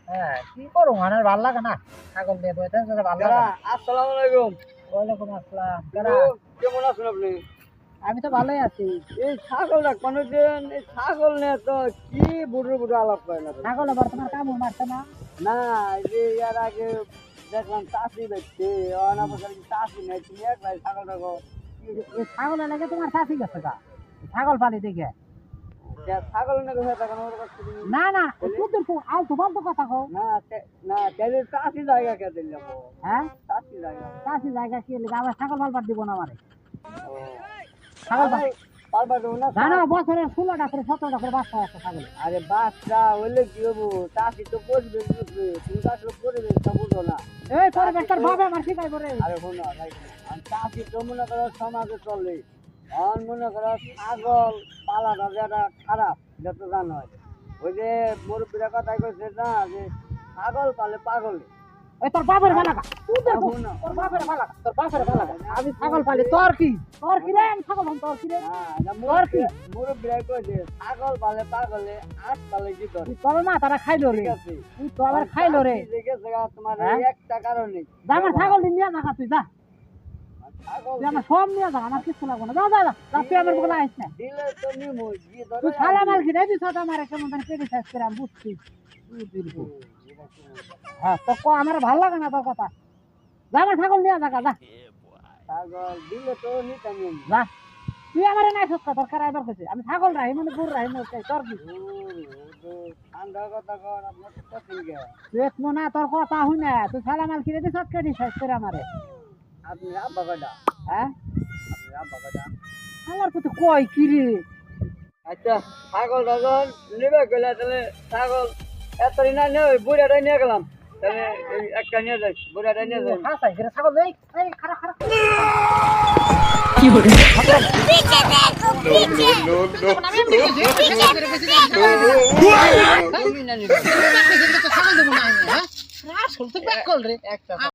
হ্যাঁ কি করো মানে ভালো লাগে না ছাগল দিয়ে বইতে ভালো লাগে না। আসসালামু আলাইকুম। ওয়ালাইকুম আসসালাম কেমন আছেন আপনি? আমি তো ভালোই আছি। এই ছাগল রাখবানোর জন্য এই ছাগল নিয়ে তো কি বুড়ো বুড়ো আলাপ করে না। ছাগল আবার তোমার কামড় মারছে না? না এই যে এর আগে দেখলাম চাষি দেখছে অনাবসর চাষি নেই তুমি একলাই ছাগল রাখো। এই ছাগল লাগে তোমার শাসি গেছে গা ছাগল পালি দেখে। ছাগল নিয়ে কোথায় থাকেন ওর কাছে তুমি? না না কুতুর আল তোমার তো কথা কও। না না তাহলে চাষি জায়গা কে দিল হ্যাঁ চাষি জায়গা চাষি জায়গা কি লিখে আবার ছাগল পালবার দিব না আমারে। ছাগল ছাগল পালবা দেবো না। জানো বছরে 16টা করে 17টা করে বাচ্চা আছে ছাগল। আরে বাচ্চা হইলে কি হবো চাষি তো পরিবেশ বুঝবে তুমি তো আসলে পরিবেশটা বুঝো না। এই পরিবেশটার ভাবে আমার শিখাই করে। আরে শোনো চাষি তো মনে করো সমাজে চলে আর মনে করো ছাগল পালাটা যেটা খারাপ এটা তো জানো ওই যে মুরব্বীরা কথাই কইছে না যে ছাগল পালে পাগলে। ওই তোর বাপের ভালো লাগা তোর বাপের ভালো লাগা তোর বাপের ভালো লাগা আমি ছাগল পালি তোর কি রে আমি ছাগল পালি তোর কি রে তোর কি মুরব্বীরা কইছে ছাগল পালে পাগলে আট পালে কি ধরে তোর মা তারা খাইলো রে তুই তো আবার খাইলো রে তোমার হ্যাঁ? একটা কারণে যা আমার ছাগল নিয়ে যা তুই যা ছাগল তুই আমার সব নিয়ে যা আমার কিছু লাগবে না যা যা যা তুই আমার বলে আইস না দিলে তো নিমু কি ধরে তুই শালা মাল কি রে তুই সাথে আমার কেমন জানি কেটে শেষ করে আমি বুঝছি হ্যাঁ তো আমার ভালো লাগে না তোর কথা যা আমার ছাগল নিয়ে যা যা ছাগল দিলে তো নিতে নিম যা তুই আমার নাই সত্য তোর খারাপ এবার কইছে আমি ছাগল রাহি মানে গরু রাহি মানে তোর কি ঠান্ডা কথা কর আপনার তো পছন্দ গে দেখ না তোর কথা হই না তুই শালা মাল কি রে তুই সব কেটে শেষ করে আমারে আপনি আব্বা কটা হ্যাঁ আপনি আব্বা কটা আমার কত কই কি রে আচ্ছা ছাগল যখন নেবে গেলে তাহলে ছাগল এতদিন না নেই বুড়াটাই নিয়ে গেলাম তাহলে এই একটা নিয়ে যাই বুড়াটাই নিয়ে যাই হাসাই করে ছাগল এই খারাপ খারাপ কি হলো তুমি না নিবে ছাগল দেব না হ্যাঁ আসল তো ব্যাক কল রে একটা